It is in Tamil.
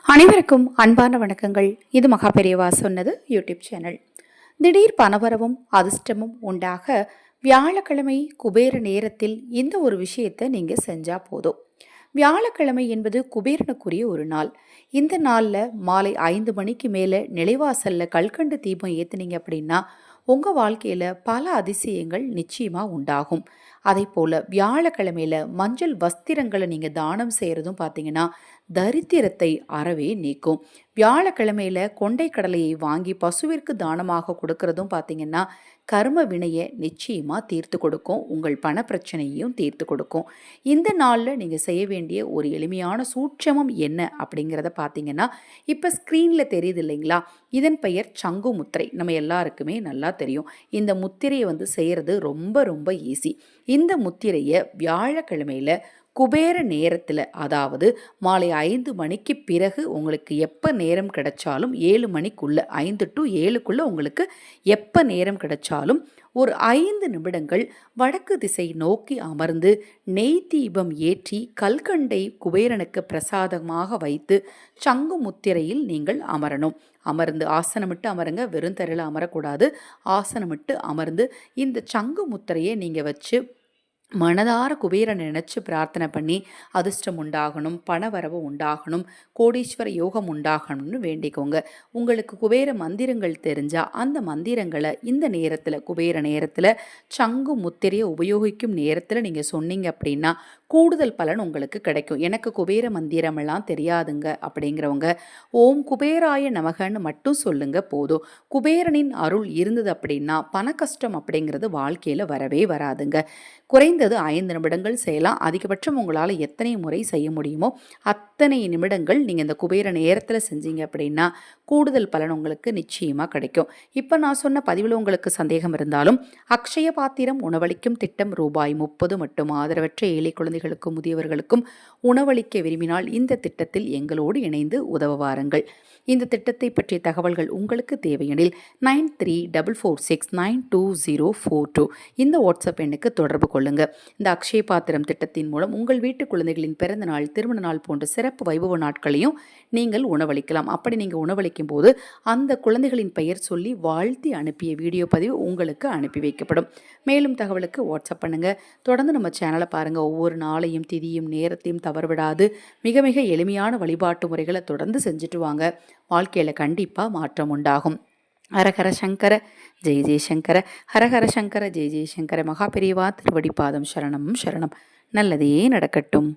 அனைவருக்கும் அன்பான வணக்கங்கள். இது மகா பெரியவா சொன்னது யூடியூப் சேனல். திடீர் பணவரவும் அதிர்ஷ்டமும் உண்டாக வியாழக்கிழமை குபேர நேரத்தில் இந்த ஒரு விஷயத்தை நீங்க செஞ்சா போதும். வியாழக்கிழமை என்பது குபேரனுக்குரிய ஒரு நாள். இந்த நாளில் மாலை 5 மணிக்கு மேலே நிலைவாசல்ல கல்கண்டு தீபம் ஏற்றுனீங்க அப்படின்னா உங்கள் வாழ்க்கையில் பல அதிசயங்கள் நிச்சயமாக உண்டாகும். அதே போல் வியாழக்கிழமையில் மஞ்சள் வஸ்திரங்களை நீங்கள் தானம் செய்கிறதும் பார்த்தீங்கன்னா தரித்திரத்தை அறவே நீக்கும். வியாழக்கிழமையில் கொண்டை கடலையை வாங்கி பசுவிற்கு தானமாக கொடுக்கறதும் பார்த்தீங்கன்னா கர்ம வினையை நிச்சயமாக தீர்த்து கொடுக்கும். உங்கள் பண பிரச்சனையையும் தீர்த்து கொடுக்கும். இந்த நாளில் நீங்கள் செய்ய வேண்டிய ஒரு எளிமையான சூட்சமம் என்ன அப்படிங்கிறத பார்த்தீங்கன்னா இப்போ ஸ்க்ரீனில் தெரியுது இல்லைங்களா, இதன் பெயர் சங்கு முத்திரை. நம்ம எல்லாருக்குமே நல்லா தெரியும். இந்த முத்திரையை செய்கிறது ரொம்ப ரொம்ப ஈஸி. இந்த முத்திரையை வியாழக்கிழமையில் குபேர நேரத்தில், அதாவது மாலை 5 மணிக்கு பிறகு உங்களுக்கு எப்போ நேரம் கிடைச்சாலும் 7 மணிக்குள்ளே 5 to 7க்குள்ளே உங்களுக்கு எப்போ நேரம் கிடைச்சாலும் ஒரு 5 நிமிடங்கள் வடக்கு திசை நோக்கி அமர்ந்து நெய் தீபம் ஏற்றி கல்கண்டை குபேரனுக்கு பிரசாதமாக வைத்து சங்கு முத்திரையில் நீங்கள் அமரணும். அமர்ந்து ஆசனமிட்டு அமருங்க, வெறும் தரையில் அமரக்கூடாது. ஆசனமிட்டு அமர்ந்து இந்த சங்கு முத்திரையை நீங்கள் வச்சு மனதார குபேரனை நினச்சி பிரார்த்தனை பண்ணி அதிர்ஷ்டம் உண்டாகணும், பணவரவு உண்டாகணும், கோடீஸ்வர யோகம் உண்டாகணும்னு வேண்டிக்கோங்க. உங்களுக்கு குபேர மந்திரங்கள் தெரிஞ்சால் அந்த மந்திரங்களை இந்த நேரத்தில் குபேர நேரத்தில் சங்கு முத்திரையை உபயோகிக்கும் நேரத்தில் நீங்கள் சொன்னீங்க அப்படின்னா கூடுதல் பலன் உங்களுக்கு கிடைக்கும். எனக்கு குபேர மந்திரமெல்லாம் தெரியாதுங்க அப்படிங்கிறவங்க ஓம் குபேராய நமகன்னு மட்டும் சொல்லுங்க போதும். குபேரனின் அருள் இருந்தது அப்படின்னா பண கஷ்டம் அப்படிங்கிறது வாழ்க்கையில் வரவே வராதுங்க. குறைந்தது 5 நிமிடங்கள் செய்யலாம். அதிகபட்சம் உங்களால் எத்தனை முறை செய்ய முடியுமோ அத்தனை நிமிடங்கள் நீங்கள் இந்த குபேர நேரத்தில் செஞ்சீங்க அப்படின்னா கூடுதல் பலன் உங்களுக்கு நிச்சயமாக கிடைக்கும். இப்போ நான் சொன்ன பதிவில் உங்களுக்கு சந்தேகம் இருந்தாலும் அக்ஷய பாத்திரம் உணவளிக்கும் திட்டம் ரூபாய் 30 மட்டும். ஆதரவற்ற ஏழை குழந்தைகளுக்கும் முதியவர்களுக்கும் உணவளிக்க விரும்பினால் இந்த திட்டத்தில் எங்களோடு இணைந்து உதவ வாருங்கள். இந்த திட்டத்தை பற்றிய தகவல்கள் உங்களுக்கு தேவையெனில் 9344692042 இந்த வாட்ஸ்அப் எண்ணுக்கு தொடர்பு கொள்ளுங்க. இந்த அக்ஷய பாத்திரம் திட்டத்தின் மூலம் உங்கள் வீட்டு குழந்தைகளின் பிறந்த நாள், திருமண நாள் போன்ற சிறப்பு வைபவ நாட்களையும் நீங்கள் உணவளிக்கலாம். அப்படி நீங்கள் உணவளிக்கும் போது அந்த குழந்தைகளின் பெயர் சொல்லி வாழ்த்தி அனுப்பிய வீடியோ பதிவு உங்களுக்கு அனுப்பி வைக்கப்படும். மேலும் தகவலுக்கு வாட்ஸ்அப் பண்ணுங்க. தொடர்ந்து நம்ம சேனலை பாருங்க. ஒவ்வொரு நாளையும் திதியும் நேரத்தையும் தவறவிடாது மிக மிக எளிமையான வழிபாட்டு முறைகளை தொடர்ந்து செஞ்சுட்டு வாங்க. வாழ்க்கையில் கண்டிப்பாக மாற்றம் உண்டாகும். ஹரஹர சங்கர ஜெய ஜெயசங்கர, ஹரஹர சங்கர ஜெய ஜெயசங்கர. மகா பெரியவா திருவடி பாதம் சரணம் சரணம். நல்லதே நடக்கட்டும்.